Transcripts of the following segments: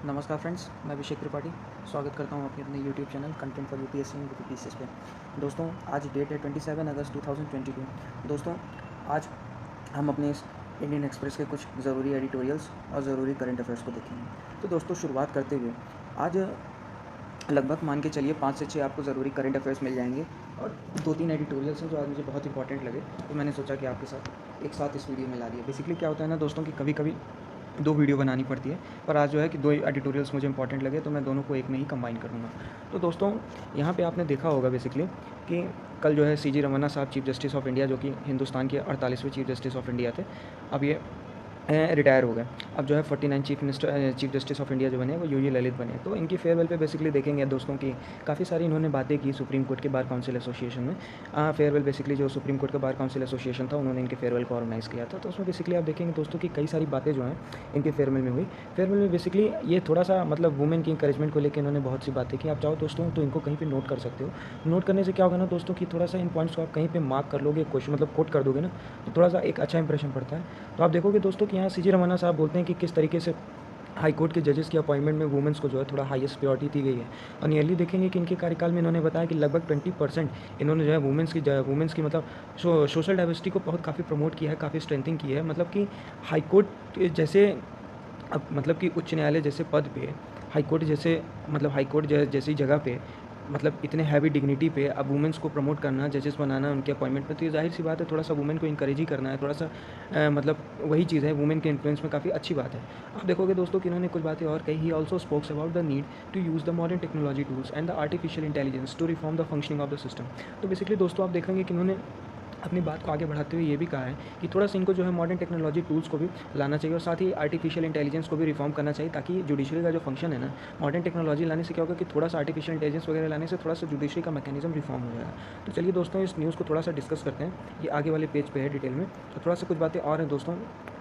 नमस्कार फ्रेंड्स, मैं अभिषेक त्रिपाठी स्वागत करता हूं अपने YouTube channel content for UPSC and UPPCS पे। दोस्तों, आज डेट है 27 अगस्त 2022। दोस्तों, आज हम अपने इस इंडियन एक्सप्रेस के कुछ ज़रूरी एडिटोरियल्स और ज़रूरी करंट अफेयर्स को देखेंगे। तो दोस्तों, शुरुआत करते हुए आज लगभग मान के चलिए 5 से 6 आपको ज़रूरी करंट अफेयर्स मिल जाएंगे और 2-3 एडिटोरियल्स हैं जो आज मुझे बहुत इंपॉर्टेंट लगे, तो मैंने सोचा कि आपके साथ एक साथ इस वीडियो में ला दिया। बेसिकली क्या होता है ना दोस्तों कि कभी कभी 2 वीडियो बनानी पड़ती है, पर आज जो है कि 2 एडिटोरियल्स मुझे इंपॉर्टेंट लगे, तो मैं दोनों को एक में ही कंबाइन करूँगा। तो दोस्तों, यहाँ पे आपने देखा होगा बेसिकली कि कल जो है सीजी रमन्ना साहब चीफ जस्टिस ऑफ इंडिया, जो कि हिंदुस्तान के 48वें चीफ जस्टिस ऑफ इंडिया थे, अब ये रिटायर हो गए। अब जो है 49 चीफ जस्टिस ऑफ इंडिया जो बने वो यूजी ललित बने। तो इनकी फेयरवेल पे बेसिकली देखेंगे दोस्तों कि काफ़ी सारी इन्होंने बातें की सुप्रीम कोर्ट के बार काउंसिल एसोसिएशन में। फेयरवेल बेसिकली जो सुप्रीम कोर्ट का बार काउंसिल एसोसिएशन था, उन्होंने इनके फेयरवेल को ऑर्गेनाइज़ किया था। तो उसमें बेसिकली आप देखेंगे दोस्तों कि कई सारी बातें जो हैं इनके फेयरवेल में हुई। फेयरवेल में बेसिकली ये थोड़ा सा मतलब वुमेन की इंकरेजमेंट को लेकर इन्होंने बहुत सी बातें की। आप चाहो दोस्तों तो इनको कहीं पर नोट कर सकते हो। नोट करने से क्या होगा ना दोस्तों कि थोड़ा सा इन पॉइंट्स को आप कहीं पर मार्क कर लोगे, क्वेश्चन मतलब कोट कर दोगे ना, तो थोड़ा सा एक अच्छा इंप्रेशन पड़ता है। तो आप देखोगे दोस्तों कि यहाँ सीजी रमन्ना साहब बोलते हैं कि किस तरीके से हाई कोर्ट के जजेस की अपॉइंटमेंट में वुमेंस को जो है थोड़ा हाईएस्ट प्रायोरिटी दी गई है। और नियरली देखेंगे कि इनके कार्यकाल में इन्होंने बताया कि लगभग 20% इन्होंने जो है वुमेंस की मतलब सोशल डाइवर्सिटी को बहुत काफ़ी प्रमोट किया है, काफ़ी स्ट्रेंथिंग की है। मतलब कि हाई कोर्ट जैसे अब मतलब कि उच्च न्यायालय जैसे पद पे, हाई कोर्ट जैसे मतलब हाई कोर्ट जैसी जगह पे, मतलब इतने हैवी डिग्निटी पे अब वुमेंस को प्रमोट करना, जजेस बनाना उनके अपॉइंटमेंट पे, तो ये जाहिर सी बात है थोड़ा सा वुमेन को इंकरेज ही करना है। थोड़ा सा मतलब वही चीज़ है, वुमेन के इन्फ्लुएंस में काफ़ी अच्छी बात है। आप देखोगे दोस्तों कि इन्होंने कुछ बातें और कही। He also spokes about the need to use the modern technology tools and the artificial intelligence to reform the functioning of the system. तो बेसिकली दोस्तों आप देखेंगे कि इन्होंने अपनी बात को आगे बढ़ाते हुए ये भी कहा है कि थोड़ा सा इनको जो है मॉडर्न टेक्नोलॉजी टूल्स को भी लाना चाहिए और साथ ही आर्टिफिशियल इंटेलिजेंस को भी रिफॉर्म करना चाहिए, ताकि जुडिशरी का जो फंक्शन है ना, मॉडर्न टेक्नोलॉजी लाने से क्या होगा कि थोड़ा सा आर्टिफिशियल इंटेलिजेंस वगैरह लाने से थोड़ा सा जुडिशरी का मैकेनिज्म रिफॉर्म हो जाएगा। तो चलिए दोस्तों, इस न्यूज़ को थोड़ा सा डिस्कस करते हैं। ये आगे वाले पेज पे है डिटेल में। तो थोड़ा सा कुछ बातें और हैं दोस्तों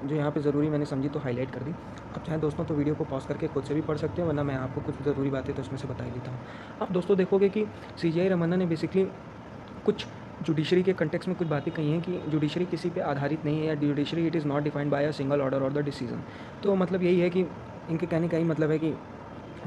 जो यहाँ पे ज़रूरी मैंने समझी तो हाईलाइट कर दी। आप चाहें दोस्तों तो वीडियो को पॉज करके खुद से भी पढ़ सकते हो, वरना मैं आपको कुछ ज़रूरी बातें तो उसमें से बता ही देता हूँ। आप दोस्तों देखोगे कि सीजीआई रमन्ना ने बेसिकली कुछ जुडिशरी के कंटेक्स्ट में कुछ बातें कही हैं कि जुडिशरी किसी पे आधारित नहीं है, या judiciary it is not defined by a single order और द डिसीजन। तो मतलब यही है कि इनके कहने का ही मतलब है कि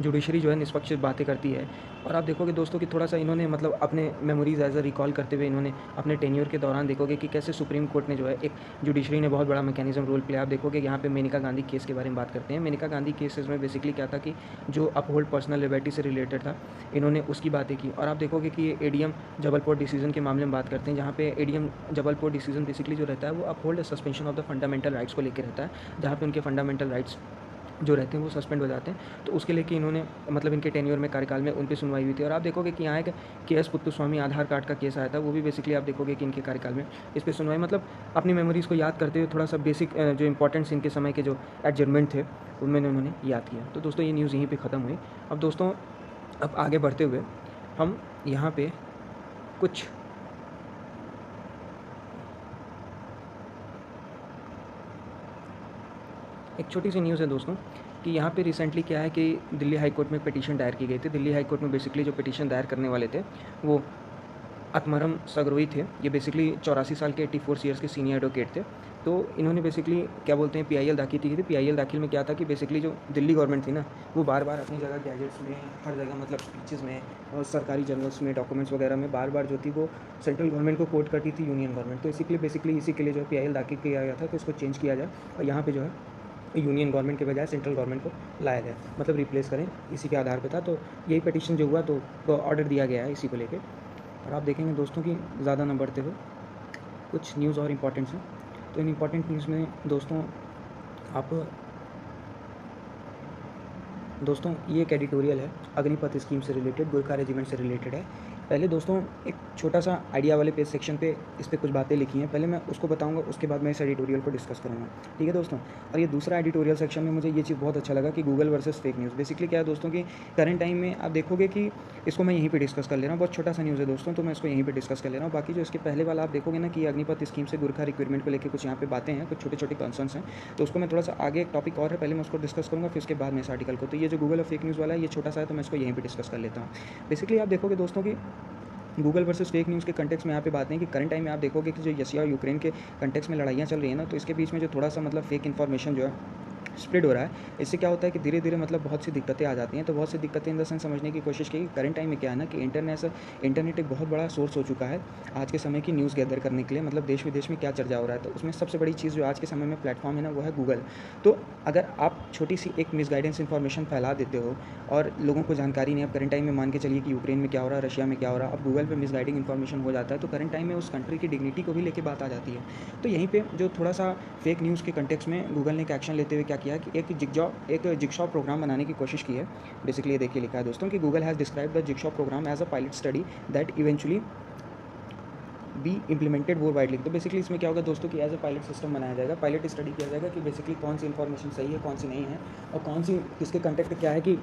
जुडिशरी जो है निष्पक्ष बातें करती है। और आप देखोगे दोस्तों कि थोड़ा सा इन्होंने मतलब अपने मेमोरीज एज अ रिकॉल करते हुए इन्होंने अपने टेन्योर के दौरान देखोगे कि कैसे सुप्रीम कोर्ट ने जो है एक जुडिशरी ने बहुत बड़ा मैकेनिज्म रोल प्ले। आप देखोगे यहाँ पे मेनका गांधी केस के बारे में बात करते हैं। मेनका गांधी केसेस में बेसिकली क्या था कि जो अपहोल्ड पर्सनल लिबर्टी से रिलेटेड था, इन्होंने उसकी बातें की। और आप देखोगे कि ये एडीएम जबलपुर डिसीजन के मामले में बात करते हैं, जहाँ पे एडीएम जबलपुर डिसीजन बेसिकली जो रहता है वो uphold suspension of the fundamental rights को लेकर रहता है, जहाँ पे उनके फंडामेंटल राइट्स जो रहते हैं वो सस्पेंड हो जाते हैं। तो उसके लेके इन्होंने मतलब इनके टेन्योर में कार्यकाल में उन पर सुनवाई हुई थी। और आप देखोगे कि यहाँ एक के.एस. पुत्तुस्वामी आधार कार्ड का केस आया था, वो भी बेसिकली आप देखोगे कि इनके कार्यकाल में इस पर सुनवाई, मतलब अपनी मेमोरीज़ को याद करते हुए थोड़ा सा बेसिक जो इंपॉर्टेंट्स इनके समय के जो एडजर्नमेंट थे उनमें उन्होंने याद किया। तो दोस्तों ये न्यूज़ यहीं पर ख़त्म हुई। अब दोस्तों अब आगे बढ़ते हुए हम यहाँ पर कुछ एक छोटी सी न्यूज़ है दोस्तों कि यहाँ पे रिसेंटली क्या है कि दिल्ली हाई कोर्ट में पिटीशन दायर की गई थी। दिल्ली हाई कोर्ट में बेसिकली जो पिटीशन दायर करने वाले थे वो आत्माराम सगरोई थे। ये बेसिकली 84 साल के 84 ईयर्स के सीनियर एडवोकेट थे। तो इन्होंने बेसिकली क्या बोलते हैं पीआईएल दाखिल की थी। पीआईएल दाखिल में क्या था कि बेसिकली जो दिल्ली गवर्नमेंट थी ना, वो बार बार अपनी जगह गैजेट्स में, हर जगह मतलब स्पीचेस में और सरकारी जर्नल्स में, डॉक्यूमेंट्स वगैरह में बार बार जो थी वो सेंट्रल गवर्नमेंट को कोट करती थी यूनियन गवर्नमेंट। तो बेसिकली इसी के लिए जो है पीआईएल दाखिल किया गया था कि इसको चेंज किया जाए और यहाँ पर जो है यूनियन गवर्नमेंट के बजाय सेंट्रल गवर्नमेंट को लाया जाए, मतलब रिप्लेस करें, इसी के आधार पर था। तो यही पिटीशन जो हुआ तो ऑर्डर दिया गया है इसी को लेकर। और आप देखेंगे दोस्तों कि ज़्यादा न बढ़ते हुए कुछ न्यूज़ और इम्पॉर्टेंट्स हैं। तो इन इम्पॉर्टेंट न्यूज़ में दोस्तों ये एक एडिटोरियल है अग्निपथ स्कीम से रिलेटेड, गोरखा रेजिमेंट से रिलेटेड है। पहले दोस्तों एक छोटा सा आइडिया वाले पेज सेक्शन पे इस पर कुछ बातें लिखी हैं, पहले मैं उसको बताऊंगा, उसके बाद मैं इस एडिटोरियल को डिस्कस करूंगा, ठीक है दोस्तों। और ये दूसरा एडिटोरियल सेक्शन में मुझे ये चीज़ बहुत अच्छा लगा कि Google versus fake news. Basically क्या है दोस्तों कि करंट टाइम में आप देखोगे कि इसको मैं यहीं पर डिस्कस कर ले रहा हूँ, बहुत छोटा सा न्यूज़ है दोस्तों, तो मैं इसको यहीं पर डिस्कस कर ले रहा हूँ। बाकी जो इसके पहले वाला आप देखोगे ना कि अग्निपथ स्कीम से गोरखा रिक्वायरमेंट को लेकर कुछ यहाँ पे बातें हैं, कुछ छोटे छोटे कंसर्न्स हैं, तो उसको मैं थोड़ा सा आगे एक टॉपिक और है, पहले मैं उसको डिस्कस करूँगा, फिर उसके बाद में इस आर्टिकल को। तो ये जो गूगल और फेक न्यूज़ वाला है ये छोटा सा है, तो मैं इसको यहीं पर डिस्कस कर लेता हूँ। बेसिकली आप देखोगे दोस्तों कि गूगल वर्सेस फेक न्यूज़ के कंटेक्स्ट में यहाँ पे बात नहीं कि करंट टाइम में आप देखोगे कि जो रशिया और यूक्रेन के कंटेक्स्ट में लड़ाइयाँ चल रही हैं ना, तो इसके बीच में जो थोड़ा सा मतलब फेक इन्फॉर्मेशन जो है स्प्रेड हो रहा है। इससे क्या होता है कि धीरे धीरे मतलब बहुत सी दिक्कतें आ जाती हैं। तो बहुत सी दिक्कतें इन द सेंस समझने की कोशिश की। करंट टाइम में क्या है ना कि इंटरनेट एक बहुत बड़ा सोर्स हो चुका है आज के समय की न्यूज़ गैदर करने के लिए, मतलब देश विदेश में क्या चर्चा हो रहा है। तो उसमें सबसे बड़ी चीज़ जो आज के समय में प्लेटफॉर्म है ना, वो है गूगल। तो अगर आप छोटी सी एक मिसगाइडेंस इन्फॉर्मेशन फैला देते हो और लोगों को जानकारी नहीं, अब करंट टाइम में मान के चलिए कि यूक्रेन में क्या हो रहा है, रशिया में क्या हो रहा है, अब गूगल पे मिसगाइडिंग इन्फॉर्मेशन हो जाता है, तो करंट टाइम में उस कंट्री की डिग्निटी को भी लेके बात आ जाती है। तो यहीं पे जो थोड़ा सा फेक न्यूज़ के कंटेक्स्ट में गूगल ने एक एक्शन लेते हुए क्या किया कि एक जिगजॉ प्रोग्राम बनाने की कोशिश की है। बेसिकली ये देखिए लिखा है दोस्तों कि Google has describe the Jigsaw program as a pilot study that eventually be implemented more widely. तो बेसिकली इसमें क्या होगा दोस्तों कि एज अ पायलट सिस्टम बनाया जाएगा, पायलट स्टडी किया जाएगा कि बेसिकली कौन सी इन्फॉर्मेशन सही है, कौन सी नहीं है, और कौन सी किसके कंटेक्ट क्या है कि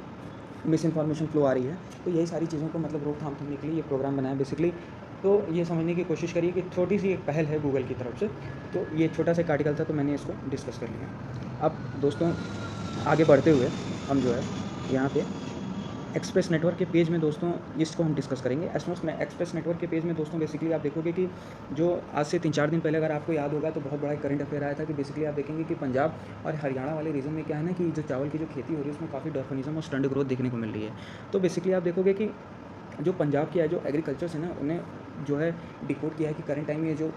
मिस इन्फॉर्मेशन फ्लो आ रही है। तो यही सारी चीज़ों को मतलब रोकथाम करने के लिए ये प्रोग्राम बनाया बेसिकली। तो ये समझने की कोशिश करिए कि छोटी सी एक पहल है गूगल की तरफ से। तो ये छोटा सा आर्टिकल था, तो मैंने इसको डिस्कस कर लिया। अब दोस्तों आगे बढ़ते हुए हम जो है यहाँ पे एक्सप्रेस नेटवर्क के पेज में दोस्तों इसको हम डिस्कस करेंगे। एक्सप्रेस नेटवर्क के पेज में दोस्तों बेसिकली आप देखोगे कि जो आज से 3-4 दिन पहले अगर आपको याद होगा तो बहुत बड़ा करंट अफेयर आया था कि बेसिकली आप देखेंगे कि पंजाब और हरियाणा वाले रीजन में क्या है ना कि जो चावल की जो खेती हो रही है उसमें काफ़ी डॉर्फिनिज्म और स्टंट ग्रोथ देखने को मिल रही है। तो बेसिकली आप देखोगे कि जो पंजाब की है जो एग्रीकल्चर्स है ना, उन्हें जो है डिकोड किया है कि करंट टाइम में जो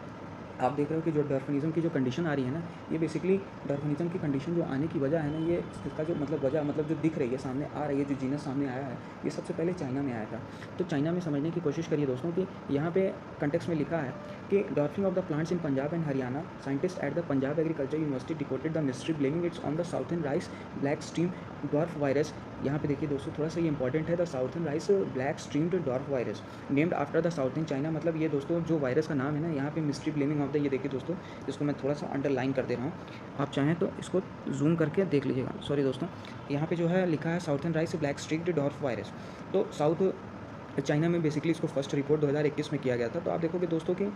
आप देख रहे हो कि जो डॉर्फिनिज्म की जो कंडीशन आ रही है ना, ये बेसिकली डॉर्फिनिज्म की कंडीशन जो आने की वजह है ना, ये इसका जो मतलब वजह मतलब जो दिख रही है सामने आ रही है, जो जीनस सामने आया है, ये सबसे पहले चाइना में आया था। तो चाइना में समझने की कोशिश करिए दोस्तों कि यहाँ पे कंटेक्स्ट में लिखा है कि dwarfing of the plants in Punjab and Haryana, scientist at the Punjab agriculture university decoded the mystery blaming it's on the southern rice black stream dwarf virus. यहाँ पे देखिए दोस्तों थोड़ा सा ये इंपॉर्टेंट है, the southern rice black streamed dwarf virus named after the south in China. मतलब ये दोस्तों जो वायरस का नाम है ना, यहाँ पे मिस्ट्री ब्लेमिंग ऑफ द, ये देखिए दोस्तों इसको मैं थोड़ा सा अंडरलाइन कर दे रहा हूँ, आप चाहें तो इसको जूम करके देख लीजिएगा। सॉरी दोस्तों, यहाँ पे जो है लिखा है southern rice black streaked dwarf virus. तो साउथ चाइना में बेसिकली इसको फर्स्ट रिपोर्ट 2021 में किया गया था। तो आप देखोगे दोस्तों कि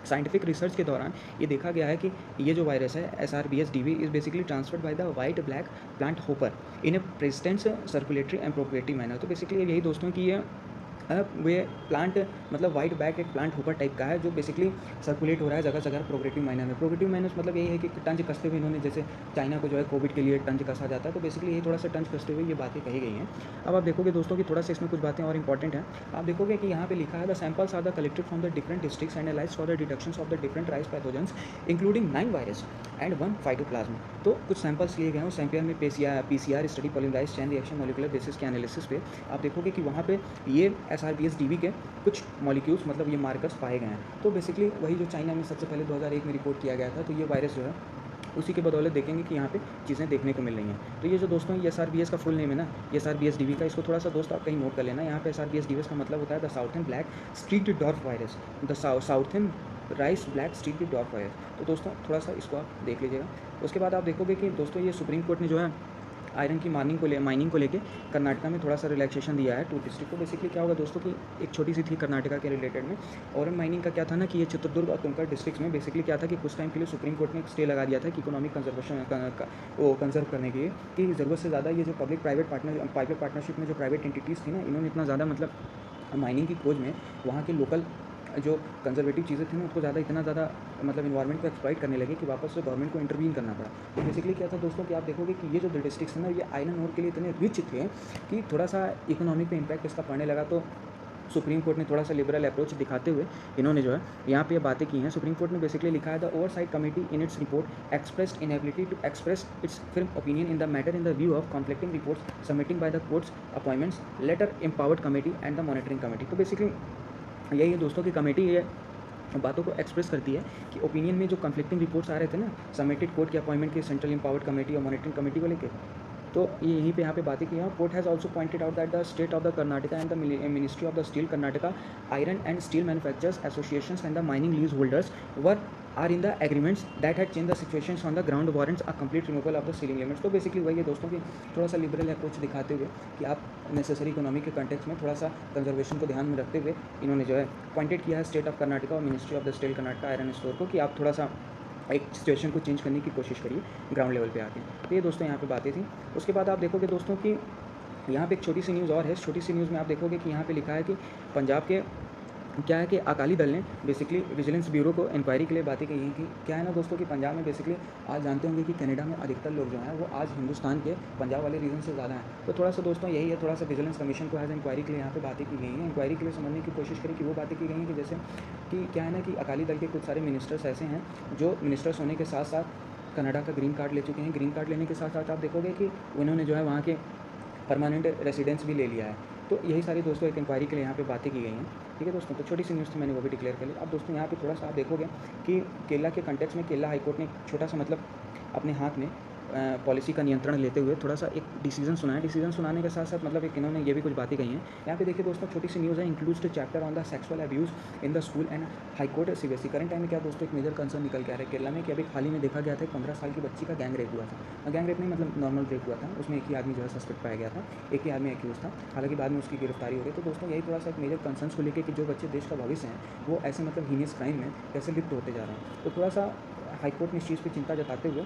साइंटिफिक रिसर्च के दौरान ये देखा गया है कि ये जो वायरस है SRBS-DV is basically transferred by the white black plant hopper in a persistent circulatory and propagative manner. तो बेसिकली यही दोस्तों की ये वे प्लांट मतलब वाइट बैक एक प्लांट होपर टाइप का है जो बेसिकली सर्कुलेट हो रहा है जगह जगह प्रोग्रेटिव माइनर में। प्रोग्रेटिव माइनस मतलब यही है कि टंज कसते हुए इन्होंने, जैसे चाइना को जो है कोविड के लिए टंज कसा जाता है, तो बेसिकली यही थोड़ा सा टंज कसते हुए ये बातें कही गई हैं। अब आप देखोगे दोस्तों कि थोड़ा सा इसमें कुछ बातें और इंपॉर्टेंट हैं। आप देखोगे कि यहाँ पे लिखा है the samples are the collected from the different districts analysed for the detection of the different rice pathogens including 9 virus and 1 phytoplasm. तो कुछ सैंपल्स लिए गए हैं सैंपल में PCR study polymerise chain reaction molecular basis के analysis पे। आप देखोगे कि वहाँ पे ये SRBS-DV के कुछ मॉलिक्यूल्स मतलब ये मार्कर्स पाए गए हैं। तो बेसिकली वही जो चाइना में सबसे पहले 2001 में रिपोर्ट किया गया था, तो ये वायरस जो है उसी के बदौलत देखेंगे कि यहाँ पे चीज़ें देखने को मिल रही हैं। तो ये जो दोस्तों ये SRBS का फुल नेम है ना, ये SRBS-DV का, इसको थोड़ा सा दोस्त आप कहीं नोट कर लेना। यहाँ पे SRBS-DV का मतलब होता है the southern black streaked dwarf virus, the southern rice black streaked dwarf virus. तो दोस्तों थोड़ा सा इसको आप देख लीजिएगा। उसके बाद आप देखोगे कि दोस्तों ये सुप्रीम कोर्ट ने जो है आयरन की माइनिंग को लेके कर्नाटका में थोड़ा सा रिलैक्सेशन दिया है 2 डिस्ट्रिक्ट को। बेसिकली क्या होगा दोस्तों कि एक छोटी सी थी कर्नाटका के रिलेटेड में। और माइनिंग का क्या था ना कि ये चित्रदुर्ग और तुमकर डिस्ट्रिक्ट्स में बेसिकली क्या था कि कुछ टाइम के लिए सुप्रीम कोर्ट ने एक स्टे लगा दिया था कि इकोनॉमिक कंजर्वेशन वो कंजर्व करने के लिए कि ज़रूरत से ज़्यादा ये जो पब्लिक प्राइवेट पार्टनरशिप में जो प्राइवेट एंटिटीज़ थी ना, इन्होंने इतना ज़्यादा मतलब माइनिंग की खोज में वहाँ के लोकल जो कंजर्वेटिव चीज़ें थी ना उसको इतना ज़्यादा मतलब इन्वायरमेंट को एक्सप्लॉइट करने लगे कि वापस से गवर्नमेंट को इंटरवीन करना पड़ा। तो बेसिकली क्या था दोस्तों कि आप देखोगे कि ये जो डिस्ट्रिक्ट्स हैं ना, ये आयरन ओर के लिए इतने रिच थे कि थोड़ा सा इकोनॉमिक पे इम्पैक्ट इसका पड़ने लगा। तो सुप्रीम कोर्ट ने थोड़ा सा लिबरल अप्रोच दिखाते हुए इन्होंने जो है यहाँ पे बातें की हैं। सुप्रीम कोर्ट ने बेसिकली लिखा है the oversight committee in its report expressed inability to express its film opinion in the matter in the view of conflicting reports submitting by the courts appointments letter empowered committee and the monitoring committee. तो basically यही है दोस्तों की committee ये बातों को express करती है कि ओपिनियन में जो कन्फ्लिक्टिंग रिपोर्ट्स आ रहे थे ना सबमिटेड कोर्ट के अपॉइंटमेंट के सेंट्रल एम्पावर्ड कमेटी और मॉनिटरिंग कमेटी को लेके, तो ये यहीं पे यहाँ पे बातें की हैं। Court has also pointed out that the state of the Karnataka and the ministry of the steel Karnataka iron and steel manufacturers associations and the mining lease holders were are in the agreements that had change the situations on the ground warrants a complete removal of the ceiling limits. तो basically वही है दोस्तों की थोड़ा सा liberal approach दिखाते हुए कि आप नेसेसरी इकोनॉमी के कंटेक्स्ट में थोड़ा सा कंजर्वेशन को ध्यान में रखते हुए इन्होंने जो है पॉइंटेड किया है स्टेट ऑफ कर्नाटका और ministry of the steel Karnataka iron store को कि आप थोड़ा सा एक सिचुएशन को चेंज करने की कोशिश करिए ग्राउंड लेवल पे आके। तो ये दोस्तों यहाँ पे बातें थी। उसके बाद आप देखोगे दोस्तों कि यहाँ पे एक छोटी सी न्यूज़ और है। इस छोटी सी न्यूज़ में आप देखोगे कि यहाँ पे लिखा है कि पंजाब के क्या है कि अकाली दल ने बेसिकली विजिलेंस ब्यूरो को इंक्वायरी के लिए बातें कही हैं कि क्या है ना दोस्तों कि पंजाब में बेसिकली आज जानते होंगे कि कनाडा में अधिकतर लोग जो हैं वो आज हिंदुस्तान के पंजाब वाले रीजन से ज़्यादा हैं। तो थोड़ा सा दोस्तों यही है, थोड़ा सा विजिलेंस कमीशन को एज इंक्वायरी के लिए यहाँ पे बातें की गई हैं। इंक्वायरी के लिए समझने की कोशिश करें कि वो बातें की गई हैं कि जैसे कि क्या है ना कि अकाली दल के कुछ सारे मिनिस्टर्स ऐसे हैं जो मिनिस्टर्स होने के साथ साथ कनाडा का ग्रीन कार्ड ले चुके हैं। ग्रीन कार्ड लेने के साथ साथ आप देखोगे कि उन्होंने जो है वहाँ के परमानेंट रेसिडेंस भी ले लिया है। तो यही सारी दोस्तों एक इंक्वायरी के लिए यहाँ पे बातें की गई हैं। ठीक है दोस्तों, तो छोटी सी न्यूज़ थी, मैंने वो भी डिक्लेयर कर ली। अब दोस्तों यहाँ पे थोड़ा सा आप देखोगे कि केरला के कंटेक्स में केरला हाईकोर्ट ने एक छोटा सा मतलब अपने हाथ में पॉलिसी का नियंत्रण लेते हुए थोड़ा सा एक डिसीजन सुनाया। डिसीजन सुनाने के साथ साथ मतलब एक इन्होंने ये भी कुछ बातें कही हैं। यहाँ पे देखिए दोस्तों, छोटी सी न्यूज़ है, includes the chapter on the sexual abuse in the school and high court CBSE. Current time में क्या दोस्तों एक मेजर कंसर्न निकल के आ रहा है केरला में कि अभी हाल ही में देखा गया था 15 साल की बच्ची का गैंग रेप हुआ था। गैंग रेप नहीं मतलब नॉर्मल रेप हुआ था, उसमें एक ही आदमी जो है सस्पेक्ट पाया गया था, एक ही आदमी एक्यूज था। हालांकि बाद में उसकी गिरफ्तारी हो गई। तो दोस्तों यही थोड़ा सा एक मेजर कंसर्न्स को लेकर कि जो बच्चे देश का भविष्य हैं वो ऐसे मतलब हीनियस क्राइम में कैसे लिप्त होते जा रहे हैं। तो थोड़ा सा हाईकोर्ट ने इस चीज़ पर चिंता जताते हुए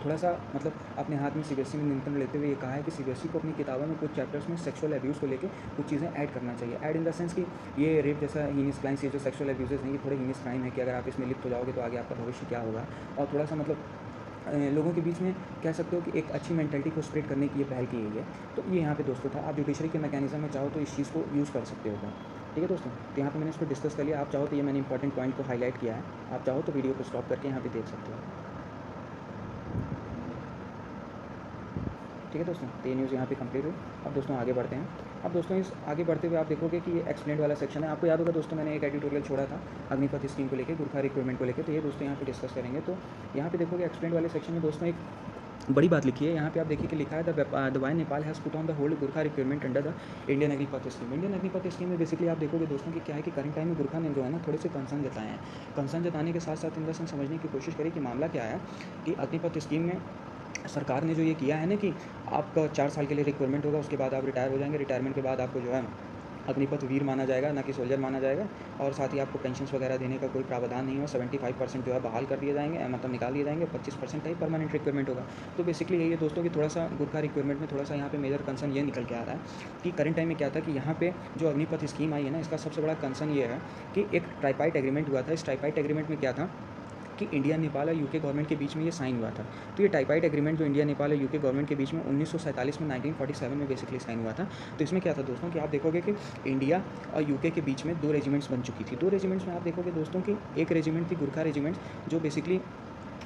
थोड़ा सा मतलब अपने हाथ में सीबीएसई में नियंत्रण लेते हुए ये कहा है कि सीबीएसई को अपनी किताबों में कुछ चैप्टर्स में सेक्सुअल अब्यूज़ को लेकर कुछ चीज़ें ऐड करना चाहिए। ऐड इन द सेंस कि ये रेप जैसा हीनियस क्राइम्स, ये जो सेक्सुअल अब्यूज़ हैं, ये थोड़े हीनियस क्राइम है कि अगर आप इसमें लिप्त हो जाओगे तो आगे आपका भविष्य क्या होगा। और थोड़ा सा मतलब लोगों के बीच में कह सकते हो कि एक अच्छी मेंटालिटी को स्प्रेड करने की ये पहल की गई है। तो ये यहाँ पे दोस्तों था। आप जुडिशरी के मैकेनिज्म में चाहो तो इस चीज़ को यूज़ कर सकते हो। ठीक है दोस्तों, तो यहाँ पे मैंने इसको डिस्कस कर लिया। आप चाहो तो ये मैंने इंपॉर्टेंट पॉइंट को हाईलाइट किया है, आप चाहो तो वीडियो को स्टॉप करके यहाँ पे देख सकते हो। ठीक है दोस्तों, तो ये न्यूज़ यहाँ पे कंप्लीट हुई। अब दोस्तों आगे बढ़ते हैं। अब दोस्तों इस आगे बढ़ते हुए आप देखोगे कि ये एक्सप्लेंड वाला सेक्शन है। आपको याद होगा दोस्तों मैंने एक एडिटोरियल छोड़ा था अग्निपथ स्कीम को लेकर, गुरखा रिक्रूटमेंट को लेकर। तो ये दोस्तों यहाँ पे डिस्कस करेंगे। तो यहाँ पे देखोगे एक्सप्लेंड वाले सेक्शन में दोस्तों एक बड़ी बात लिखी है। यहाँ पे आप देखिए कि लिखा है the why Nepal has put on the hold Gurkha recruitment under the Indian Agnipath scheme. Indian Agnipath scheme में बेसिकली आप देखोगे दोस्तों कि क्या है कि करंट टाइम में गुरखा ने जो है ना थोड़े से कंसर्न जताए हैं। कंसर्न जताने के साथ साथ इन द सेंस समझने की कोशिश करें कि मामला क्या है कि अग्निपथ स्कीम में सरकार ने जो ये किया है ना कि आपका 4 साल के लिए रिक्वायरमेंट होगा, उसके बाद आप रिटायर हो जाएंगे। रिटायरमेंट के बाद आपको जो है अग्निपथ वीर माना जाएगा, ना कि सोल्जर माना जाएगा। और साथ ही आपको पेंशन्स वगैरह देने का कोई प्रावधान नहीं हो। 75% जो है बहाल कर दिए जाएंगे, मतलब निकाल दिए जाएंगे। 25% का ही परमानेंट रिक्वायरमेंट होगा। तो बेसिकली यही है दोस्तों कि थोड़ा सा गुरखा रिक्वायरमेंट में थोड़ा सा यहाँ पे मेजर कंसर्न ये निकल के आ रहा है कि करंट टाइम में क्या था कि यहाँ पे जो अग्निपथ स्कीम आई है ना, इसका सबसे बड़ा कंसर्न ये है कि एक ट्राइपाइट एग्रीमेंट हुआ था। इस ट्राइपाइट एग्रीमेंट में क्या था कि इंडिया, नेपाल और यूके गवर्नमेंट के बीच में ये साइन हुआ था। तो ये ट्राइपाइट एग्रीमेंट जो इंडिया, नेपाल और यूके गवर्नमेंट के बीच में 1947 में 1947 में बेसिकली साइन हुआ था। तो इसमें क्या था दोस्तों कि आप देखोगे कि इंडिया और यूके के बीच में 2 रेजिमेंट्स बन चुकी थी। 2 रेजिमेंट्स में आप देखोगे दोस्तों कि एक रेजिमेंट थी गुरखा रेजिमेंट, जो बेसिकली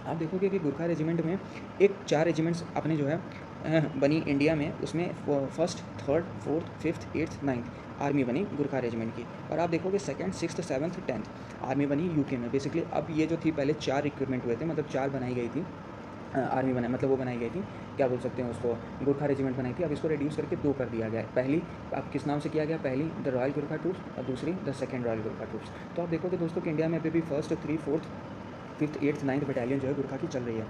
आप देखोगे कि गुरखा रेजिमेंट में एक 4 रेजिमेंट्स अपने जो है बनी इंडिया में। उसमें first, third, fourth, fifth, 8th, 9th army बनी गुरखा रेजिमेंट की। और आप देखोगे 2nd, 6th, 7th, 10th army बनी यूके में। बेसिकली अब ये जो थी पहले 4 रिक्रूटमेंट हुए थे, मतलब 4 बनाई गई थी आर्मी बनाई, मतलब वो बनाई गई थी, क्या बोल सकते हैं उसको, गुरखा रेजिमेंट बनाई थी। अब इसको रिड्यूस करके 2 कर दिया गया है। पहली अब किस नाम से किया गया, पहली द रॉयल गुरखा ट्रूप्स और दूसरी the second royal Gurkha troops. तो आप देखोगे दोस्तों कि इंडिया में अभी भी 1st, 3, 4th, 5th, 8th, 9th battalion जो है गुरखा की चल रही है।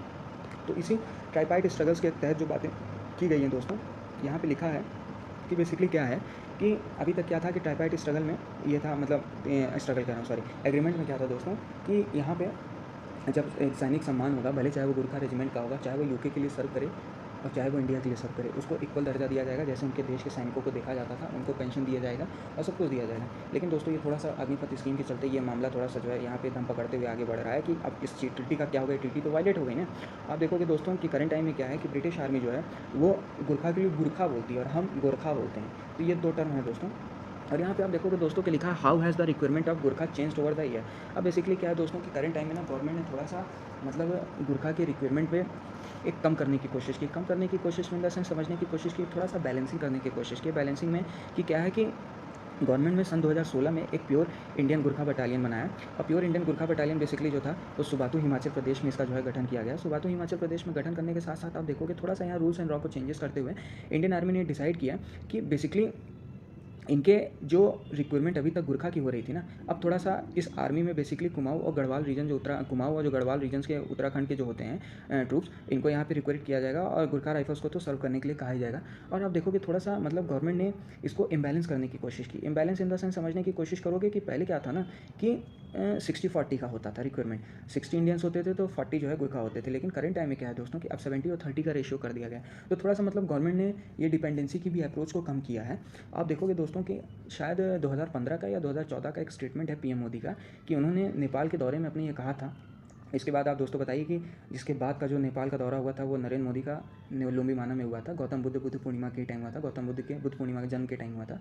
तो इसी ट्राइपाइट स्ट्रगल्स के तहत जो बातें की गई हैं दोस्तों, यहाँ पे लिखा है कि बेसिकली क्या है कि अभी तक क्या था कि ट्राइपाइट स्ट्रगल में ये था, मतलब स्ट्रगल कह रहा हूँ सॉरी, एग्रीमेंट में क्या था दोस्तों कि यहाँ पे जब एक सैनिक सम्मान होगा, भले चाहे वो गुरखा रेजिमेंट का होगा, चाहे वो यूके के लिए सर्व करे और चाहे वो इंडिया के लिए सर्व करे, उसको इक्वल दर्जा दिया जाएगा। जैसे उनके देश के सैनिकों को देखा जाता था, उनको पेंशन दिया जाएगा और सब कुछ दिया जाएगा। लेकिन दोस्तों ये थोड़ा सा अग्निपथ स्कीम के चलते ये मामला थोड़ा सा जो है यहाँ पे दम पकड़ते हुए आगे बढ़ रहा है कि अब इस ट्रीटी का क्या होगा। ट्रीटी तो वायलेट हो गई ना। आप देखोगे दोस्तों कि करंट टाइम में क्या है कि ब्रिटिश आर्मी जो है वो गुरखा के लिए गुरखा बोलती है और हम गोरखा बोलते हैं। तो ये 2 टर्म है दोस्तों। और यहाँ पे आप देखोगे दोस्तों कि लिखा है how has the requirement of Gurkha changed over the year. अब बेसिकली क्या है दोस्तों कि करंट टाइम में ना गवर्नमेंट ने थोड़ा सा मतलब गुरखा के रिक्वायरमेंट पे एक कम करने की कोशिश की। कम करने की कोशिश में इन द सेंस समझने की कोशिश की, थोड़ा सा बैलेंसिंग करने की कोशिश की। बैलेंसिंग में कि क्या है कि गवर्नमेंट में सन 2016 में एक प्योर इंडियन गुरखा बटालियन बनाया। और pure Indian Gurkha battalion basically जो था वो सुबाथू हिमाचल प्रदेश में इसका जो है गठन किया गया। सुबाथू हिमाचल प्रदेश में गठन करने के साथ साथ आप देखोगे थोड़ा सा यहाँ रूल्स एंड लॉ को चेंजेस करते हुए इंडियन आर्मी ने डिसाइड किया कि बेसिकली इनके जो रिक्वायरमेंट अभी तक गुरखा की हो रही थी ना, अब थोड़ा सा इस आर्मी में बेसिकली कुमाऊँ और गढ़वाल रीजन जो कुमाऊँ और जो गढ़वाल रीजन्स के उत्तराखंड के जो होते हैं ट्रूप्स, इनको यहाँ पे रिक्वायर्ड किया जाएगा और गुरखा राइफल्स को तो सर्व करने के लिए कहा ही जाएगा। और आप देखोगे थोड़ा सा मतलब गवर्नमेंट ने इसको इम्बैलेंस करने की कोशिश की। इम्बैलेंस इन द सेंस समझने की कोशिश करोगे कि पहले क्या था ना कि 60-40 का होता था रिक्वायरमेंट, 60 इंडियंस होते थे तो 40 जो है गुरखा होते थे। लेकिन करंट टाइम में क्या है दोस्तों कि अब 70 और 30 का रेशियो कर दिया गया। तो थोड़ा सा मतलब गवर्नमेंट ने ये डिपेंडेंसी की भी अप्रोच को कम किया है। आप देखोगे दोस्तों दोस्तों कि शायद 2015 का या 2014 का एक स्टेटमेंट है पीएम मोदी का कि उन्होंने नेपाल के दौरे में अपने ये कहा था। इसके बाद आप दोस्तों बताइए कि जिसके बाद का जो नेपाल का दौरा हुआ था वो नरेंद्र मोदी का लुम्बिनी में हुआ था, गौतम बुद्ध पूर्णिमा के टाइम हुआ था, गौतम बुद्ध पूर्णिमा के जन्म के टाइम हुआ था।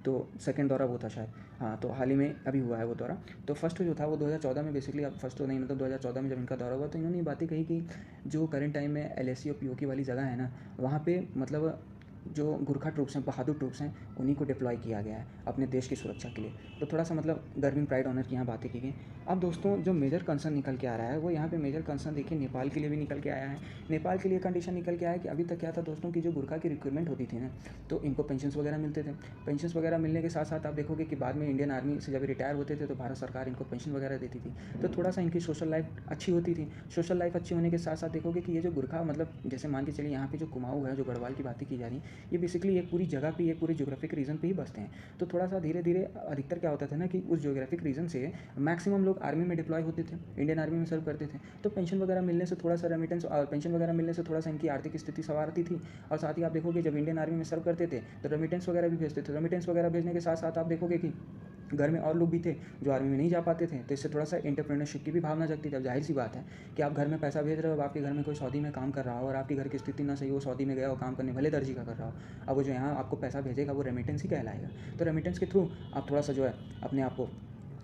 तो सेकंड दौरा वो था शायद, हाँ। तो हाल ही में अभी हुआ है वो दौरा। तो फर्स्ट जो था वो 2014 में बेसिकली, अब फर्स्ट तो नहीं मतलब 2014 में जब इनका दौरा हुआ तो इन्होंने ये बातें कही कि जो करंट टाइम में LAC और POK वाली जगह है ना, वहाँ पे मतलब जो गुरखा ट्रूप्स हैं, बहादुर ट्रूप्स हैं, उन्हीं को डिप्लॉय किया गया है अपने देश की सुरक्षा के लिए। तो थोड़ा सा मतलब गर्विंग प्राइड ऑनर की यहाँ बातें की गई। अब दोस्तों जो मेजर कंसर्न निकल के आ रहा है वो यहाँ पे मेजर कंसर्न देखिए नेपाल के लिए भी निकल के आया है। नेपाल के लिए कंडीशन निकल के आया है कि अभी तक क्या था दोस्तों की जो गुरखा की रिक्रूटमेंट होती थी ना, तो इनको पेंशन वगैरह मिलते थे। पेंशन वगैरह मिलने के साथ साथ आप देखोगे कि बाद में इंडियन आर्मी से जब रिटायर होते थे तो भारत सरकार इनको पेंशन वगैरह देती थी। तो थोड़ा सा इनकी सोशल लाइफ अच्छी होती थी। सोशल लाइफ अच्छी होने के साथ साथ देखोगे कि ये जो गुरखा मतलब जैसे मान के चलिए यहाँ पे जो कुमाऊँ है, जो गढ़वाल की बातें की जा रही है, ये बेसिकली एक पूरी जगह पे, एक पूरे ज्योग्राफिक रीजन पे ही बसते हैं। तो थोड़ा सा धीरे धीरे अधिकतर क्या होता था ना कि उस ज्योग्राफिक रीजन से मैक्सिमम लोग आर्मी में डिप्लॉय होते थे, इंडियन आर्मी में सर्व करते थे। तो पेंशन वगैरह मिलने से थोड़ा सा रेमिटेंस और पेंशन वगैरह मिलने से थोड़ा सा इनकी आर्थिक स्थिति संवारती थी। और साथ ही आप देखोगे जब इंडियन आर्मी में सर्व करते थे तो रेमिटेंस वगैरह भी भेजते थे। रेमिटेंस वगैरह भेजने के साथ साथ आप देखोगे कि घर में और लोग भी थे जो आर्मी में नहीं जा पाते थे, तो इससे थोड़ा सा एंटरप्रेन्योरशिप की भी भावना जगती थी। अब जाहिर सी बात है कि आप घर में पैसा भेज रहे हो, अब आपके घर में कोई सऊदी में काम कर रहा हो और आपकी घर की स्थिति ना सही हो, सऊदी में गया हो काम करने, भले दर्जी का कर रहा हो, अब वो जो यहाँ आपको पैसा भेजेगा वो रेमिटेंस ही कहलाएगा। तो रेमिटेंस के थ्रू आप थोड़ा सा जो है अपने आप को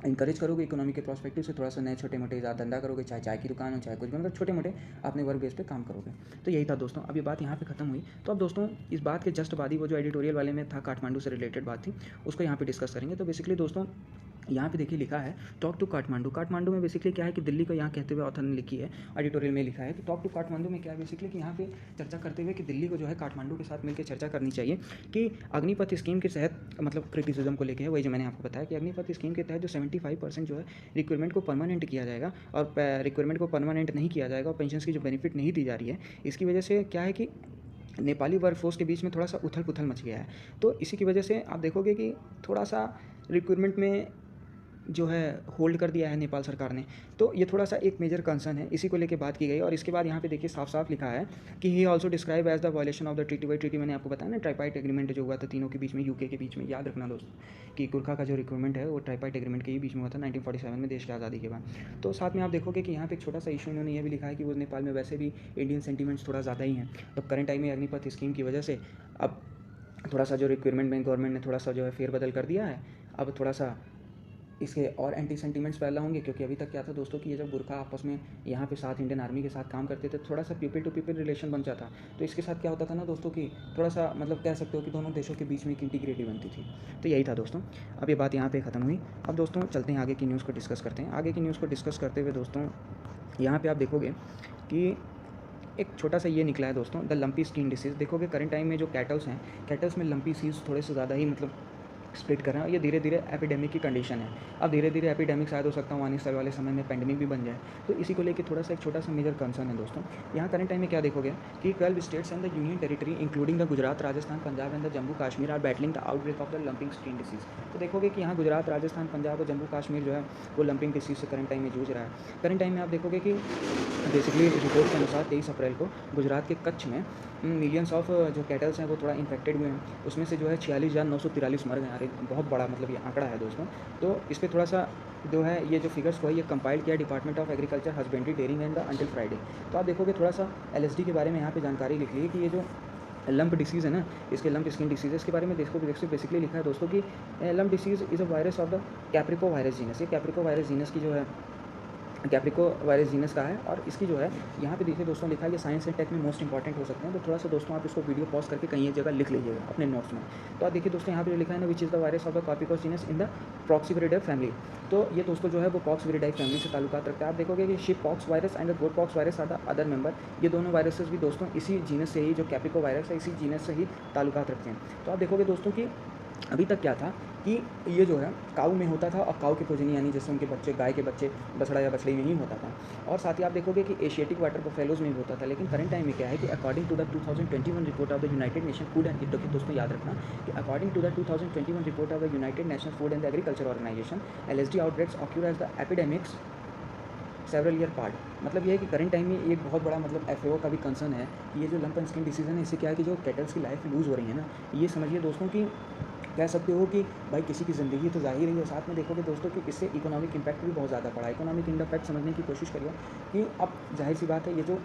इंकरेज करोगे, इकोनॉमी के प्रोस्पेक्टिव से थोड़ा सा नए छोटे मोटे धंधा करोगे, चाहे चाय की दुकान हो, चाहे कुछ भी, मतलब छोटे मोटे अपने वर्क बेस पे काम करोगे। तो यही था दोस्तों। अब ये बात यहाँ पे खत्म हुई। तो अब दोस्तों इस बात के जस्ट बाद ही वो जो एडिटोरियल वाले में था काठमांडू से रिलेटेड बात थी, उसको यहाँ पे डिस्कस करेंगे। तो बेसिकली दोस्तों यहाँ पे देखिए लिखा है टॉक टू काठमांडू। काठमांडू में बेसिकली क्या है कि दिल्ली को यहाँ कहते हुए ऑथर ने लिखी है, एडिटोरियल में लिखा है कि टॉक टू काठमांडू में क्या है बेसिकली कि यहाँ पे चर्चा करते हुए कि दिल्ली को जो है काठमांडू के साथ मिलकर चर्चा करनी चाहिए कि अग्निपथ स्कीम के तहत, मतलब क्रिटिसिज्म को लेकर है, वही जो मैंने आपको बताया कि अग्निपथ स्कीम के तहत जो 75% जो है रिक्वायरमेंट को परमानेंट किया जाएगा और रिक्वायरमेंट को परमानेंट नहीं किया जाएगा और पेंशन की जो बेनिफिट नहीं दी जा रही है, इसकी वजह से क्या है कि नेपाली वर्कफोर्स के बीच में थोड़ा सा उथल पुथल मच गया है। तो इसी की वजह से आप देखोगे कि थोड़ा सा रिक्रूटमेंट में जो है होल्ड कर दिया है नेपाल सरकार ने। तो ये थोड़ा सा एक मेजर कंसर्न है, इसी को लेकर बात की गई। और इसके बाद यहाँ पे देखिए साफ साफ लिखा है कि he also describe as the violation of the treaty. Why treaty मैंने आपको बताया ना, ट्राइपाइट एग्रीमेंट जो हुआ था तीनों के बीच में, यूके के बीच में। याद रखना दोस्त कि गुरखा का जो रिक्रूटमेंट है वो ट्राइपाइट एग्रीमेंट के ही बीच में हुआ था 1947 में, देश की आज़ादी के बाद। तो साथ में आप देखोगे कि यहाँ पे एक छोटा सा इशू इन्होंने ये भी लिखा है कि वो नेपाल में वैसे भी इंडियन सेंटीमेंट्स थोड़ा ज़्यादा ही हैं। तो करंट टाइम में अग्निपथ स्कीम की वजह से अब थोड़ा सा जो रिक्वायरमेंट में गवर्नमेंट ने थोड़ा सा जो है फेरबदल कर दिया है। अब थोड़ा सा इसके और एंटी सेंटीमेंट्स पैदा होंगे, क्योंकि अभी तक क्या था दोस्तों कि ये जब गुरखा आपस में यहाँ पे साथ इंडियन आर्मी के साथ काम करते थे, थोड़ा सा पीपल टू पीपल रिलेशन बन जाता। तो इसके साथ क्या होता था ना दोस्तों कि थोड़ा सा मतलब कह सकते हो कि दोनों देशों के बीच में एक इंटीग्रिटी बनती थी। तो यही था दोस्तों। अब ये बात यहाँ पे ख़त्म हुई। अब दोस्तों चलते हैं आगे की न्यूज़ को डिस्कस करते हैं। आगे की न्यूज़ को डिस्कस करते हुए दोस्तों यहाँ पर आप देखोगे कि एक छोटा सा ये निकला है दोस्तों, द लंपी स्किन डिसीज़। देखोगे करंट टाइम में जो कैटल्स हैं, कैटल्स में लंपी सीज थोड़े से ज़्यादा ही मतलब स्प्लिट कर रहे हैं। ये धीरे धीरे एपिडेमिक की कंडीशन है। अब धीरे धीरे एपिडेमिक शायद हो सकता है आने वाले समय में पेंडेमिक भी बन जाए। तो इसी को लेकर थोड़ा सा एक छोटा सा मेजर कंसर्न है दोस्तों। यहाँ करंट टाइम में क्या देखोगे कि 12 states and the union territory including the Gujarat, Rajasthan, Punjab and the Jammu Kashmir are battling the outbreak of the lumping skin disease. तो देखोगे कि यहाँ गुजरात, राजस्थान, पंजाब और जम्मू कश्मीर जो है वो लंपिंग डिसीज़ से करंट टाइम में जूझ रहा है। करंट टाइम में आप देखोगे कि बेसिकली रिपोर्ट के अनुसार 23 अप्रैल को गुजरात के कच्छ में मिलियंस ऑफ जो कैटल्स हैं वो थोड़ा इन्फेक्टेड हुए हैं। उसमें से जो है 46,943 मर गए। अरे बहुत बड़ा मतलब ये आंकड़ा है दोस्तों। तो इस पर थोड़ा सा जो है ये जो फिगर्स को है ये कंपाइल किया department of agriculture, husbandry, dairying and the until Friday. तो आप देखोगे थोड़ा सा LSD के बारे में यहाँ पे जानकारी लिखी है कि ये जो लंप डिसीज़ है ना, इसके लंप स्किन डिसीज़ इसके बारे में देखो बेसिकली लिखा है दोस्तों कि lump disease is a virus of the capripox virus genus. ये कैप्रिको वायरस जीनस की जो है कैप्रिको वायरस जीनस का है। और इसकी जो है यहाँ पे देखिए दोस्तों लिखा है कि साइंस एंड टेक में मोस्ट इंपॉर्टेंट हो सकते हैं। तो थोड़ा सा दोस्तों आप इसको वीडियो पॉज करके कहीं एक जगह लिख लीजिएगा अपने नोट्स में। तो आप देखिए दोस्तों यहाँ पे जो लिखा है ना, which is the virus of the capripox genus in the poxviridae family. तो ये दोस्तों जो है वो पॉक्सीविरिडाई फैमिली से ताल्लुकात रखता है। आप देखोगे कि sheep pox virus and the goat pox virus are the other member. ये दोनों वायरसेस भी दोस्तों इसी जीनस से ही, जो कैप्रिको वायरस है, इसी जीनस से ही ताल्लुकात रखते हैं। तो आप देखोगे दोस्तों कि अभी तक क्या था कि ये जो है काऊ में होता था, और काऊ के प्रोजेनी यानी जैसे उनके बच्चे, गाय के बच्चे बछड़ा या बछड़ी में ही होता था। और साथ ही आप देखोगे कि एशियाटिक वाटर बफेलोज में भी होता था। लेकिन करंट टाइम में क्या है कि according to the 2021 report of the United Nation food and देखिए दोस्तों याद रखना कि according to the 2021 report of the United National food and agriculture organisation, LSD outbreaks occur as the epidemics several year part. मतलब ये है कि current time में एक बहुत बड़ा मतलब FAO का भी कंसर्न है कि ये जो लंप एंड स्किन डिसीज़ है, इससे क्या है कि जो कैटल्स की लाइफ लूज़ हो रही है ना, ये समझिए दोस्तों कि कह सकते हो कि भाई किसी की ज़िंदगी तो जा ही रही है। साथ में देखोगे दोस्तों कि इससे इकोनॉमिक इम्पैक्ट भी बहुत ज़्यादा पड़ा है। इकोनॉमिक इम्पैक्ट समझने की कोशिश करिए कि अब ज़ाहिर-सी बात है, ये जो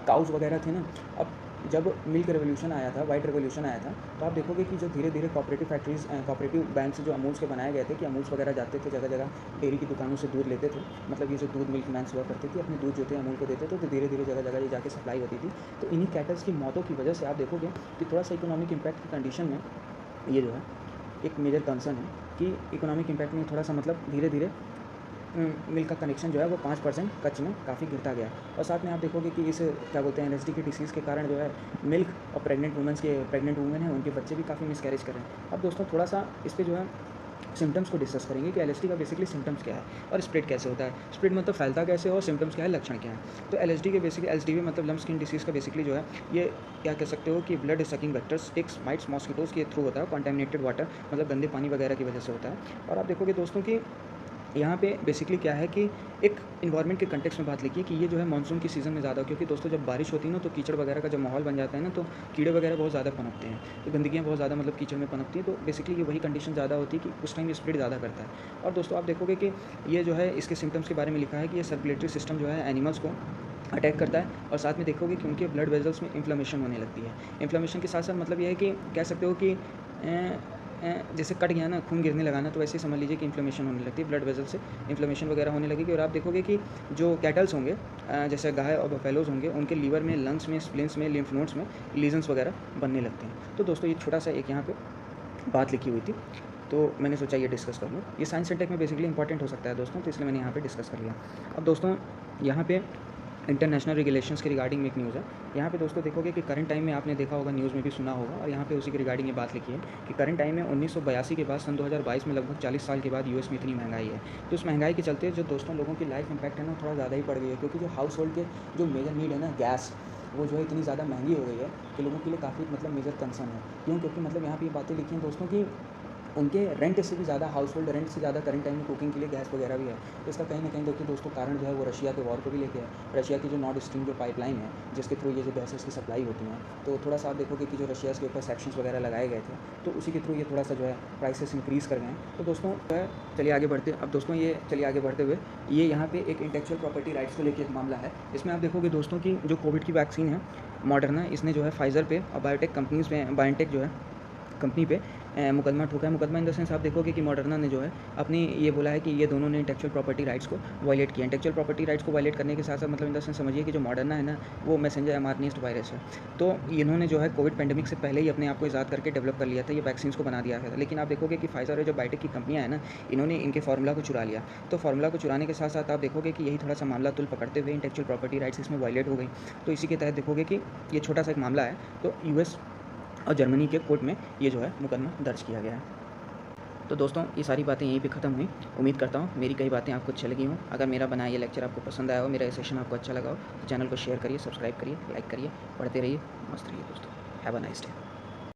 काउज़ वगैरह थे ना, अब जब मिल्क रेवोल्यूशन आया था, व्हाइट रेवोल्यूशन आया था, तो आप देखोगे कि जो धीरे-धीरे कोऑपरेटिव फैक्ट्रीज़ कोऑपरेटिव बैंक्स जो अमूल्स के बनाए गए थे, कि अमूल्स वगैरह जाते थे जगह-जगह डेयरी की दुकानों से दूध लेते थे। मतलब ये जो दूध मिल्क मैन्स हुआ करती थी, अपने दूध जो थे अमूल को देते थे, तो धीरे-धीरे जगह-जगह ये जाके सप्लाई होती थी। तो इन्हीं कैटल्स की मौतों की वजह से आप देखोगे कि थोड़ा-सा इकोनॉमिक इम्पैक्ट की कंडीशन में ये जो है एक मेजर कंसर्न है कि इकोनॉमिक इम्पैक्ट में थोड़ा-सा मतलब धीरे-धीरे मिल्क का कनेक्शन जो है वो 5% कच्च में काफ़ी गिरता गया। और साथ में आप देखोगे कि इस क्या बोलते हैं एलएसडी की डिसीज़ के कारण जो है मिल्क और प्रेग्नेंट वुमेन हैं, उनके बच्चे भी काफ़ी मिसकैरेज कर रहे हैं। अब दोस्तों थोड़ा-सा इस पे जो है सिम्पटम्स को डिस्कस करेंगे कि एलएसडी का बेसिकली सिम्पटम्स क्या है और स्प्रेड कैसे होता है। स्प्रेड मतलब फैलता कैसे और सिम्पटम्स क्या है, लक्षण क्या है। तो एलएसडी के बेसिकली एलएसडीवी मतलब लम्प स्किन डिसीज़ का बेसिकली जो है ये क्या कह सकते हो कि blood sucking vectors, ticks, mites, mosquitoes के थ्रू होता है। कंटामिनेटेड वाटर मतलब गंदे पानी वगैरह की वजह से होता है। और आप देखोगे दोस्तों कि यहाँ पे बेसिकली क्या है कि एक इन्वायरमेंट के कंटेक्स्ट में बात लिखी है कि ये जो है मानसून की सीज़न में ज़्यादा, क्योंकि दोस्तों जब बारिश होती है ना, तो कीचड़ वगैरह का जब माहौल बन जाता है ना, तो कीड़े वगैरह बहुत ज़्यादा पनपते हैं, तो गंदगियाँ बहुत ज़्यादा मतलब कीचड़ में पनपती हैं। तो बेसिकली ये वही कंडीशन ज़्यादा होती है कि उस टाइम ये स्प्रेड ज़्यादा करता है। और दोस्तों आप देखोगे कि ये जो है इसके सिम्टम्स के बारे में लिखा है कि ये सर्कुलेटरी सिस्टम जो है एनिमल्स को अटैक करता है। और साथ में देखोगे कि उनके ब्लड वेजल्स में इन्फ्लेमेशन होने लगती है। इन्फ्लेमेशन के साथ साथ मतलब ये है कि कह सकते हो कि जैसे कट गया ना, खून गिरने लगा ना, तो वैसे ही समझ लीजिए कि इन्फ्लेमेशन होने लगती है, ब्लड वेसल से इन्फ्लेमेशन वगैरह होने लगेगी। और आप देखोगे कि जो कैटल्स होंगे जैसे गाय और बफेलोज़ होंगे, उनके लीवर में, लंग्स में, स्प्लिन्स में, लिम्फ नोड्स में लीजन्स वगैरह बनने लगते हैं। तो दोस्तों ये छोटा सा एक यहाँ पे बात लिखी हुई थी, तो मैंने सोचा ये डिस्कस कर लूँ। ये साइंस एंड टेक में बेसिकली इंपॉर्टेंट हो सकता है दोस्तों, तो इसलिए मैंने यहाँ पे डिस्कस कर लिया। अब दोस्तों यहाँ पे इंटरनेशनल रेगुलेशंस के रिगार्डिंग में एक न्यूज़ है। यहाँ पे दोस्तों देखोगे कि करंट टाइम में आपने देखा होगा, न्यूज़ में भी सुना होगा, और यहाँ पे उसी के रिगार्डिंग ये बात लिखी है कि करंट टाइम में 1982 के बाद सन 2022 में लगभग 40 साल के बाद यूएस में इतनी महंगाई है। तो उस महंगाई के चलते जो दोस्तों लोगों की लाइफ इंपैक्ट है ना, थोड़ा ज़्यादा ही पड़ गई है, क्योंकि जो हाउस होल्ड के जो मेजर नीड है ना, गैस, वो जो है इतनी ज़्यादा महंगी हो गई है कि लोगों के लिए काफ़ी मतलब मेजर कंसर्न है। क्यों? क्योंकि मतलब यहाँ पे ये बातें लिखी हैं दोस्तों कि उनके रेंट से भी ज़्यादा, हाउस होल्ड रेंट से ज़्यादा करंट टाइम में कुकिंग के लिए गैस वगैरह भी है। तो इसका कहीं ना कहीं देखिए दोस्तों कारण जो है वो रशिया के वॉर को भी लेके है। रशिया की जो नॉर्थ स्ट्रीम जो पाइपलाइन है, जिसके थ्रू ये जो गैसेस की सप्लाई होती हैं, तो थोड़ा सा आप देखोगे कि जो रशिया के ऊपर सेक्शंस वगैरह लगाए गए थे, तो उसी के थ्रू ये थोड़ा सा जो है प्राइसेस इंक्रीज़ कर गए हैं। तो दोस्तों जो है चलिए आगे बढ़ते, अब दोस्तों ये चलिए आगे बढ़ते हुए ये यहाँ पे एक इंटेलेक्चुअल प्रॉपर्टी राइट्स को लेकर एक मामला है। इसमें आप देखोगे दोस्तों की जो कोविड की वैक्सीन है मॉडर्ना, इसने जो है फाइज़र पे और बायोटेक कंपनीज़ में, बायोटेक जो है कंपनी पे मुकदमा ठोका है। मुकदमा इन द सेंस आप देखोगे कि मॉडर्ना ने जो है अपनी ये बोला है कि ये दोनों ने इंटेलेक्चुअल प्रॉपर्टी राइट्स को वायलेट किया। इंटेलेक्चुअल प्रॉपर्टी राइट्स को वायलेट करने के साथ साथ मतलब इन द सेंस समझिए कि जो मॉडर्ना है ना, वो मैसेंजर एमआरएनएस्ट वायरस है। तो इन्होंने जो है कोविड पेंडेमिक से पहले ही अपने आप को ईजाद करके डेवलप कर लिया था, ये वैक्सीन को बना दिया था। लेकिन आप देखोगे कि फाइजर और जो बायोटेक की कंपनियाँ हैं ना, इन्होंने इनके फार्मूला को चुरा लिया। तो फार्मूला को चुराने के साथ साथ आप देखोगे कि यही थोड़ा सा मामला तुल पकड़ते हुए इंटेलेक्चुअल प्रॉपर्टी राइट्स इसमें वायलेट हो गई। तो इसी के तहत देखोगे कि ये छोटा सा एक मामला है, तो यूएस और जर्मनी के कोर्ट में ये जो है मुकदमा दर्ज किया गया है। तो दोस्तों ये सारी बातें यहीं पे ख़त्म हुई। उम्मीद करता हूँ मेरी कई बातें आपको अच्छी लगी हों। अगर मेरा बनाया ये लेक्चर आपको पसंद आया हो, मेरा ये सेशन आपको अच्छा लगा हो, तो चैनल को शेयर करिए, सब्सक्राइब करिए, लाइक करिए, पढ़ते रहिए, मस्त रहिए दोस्तों। Have a nice day.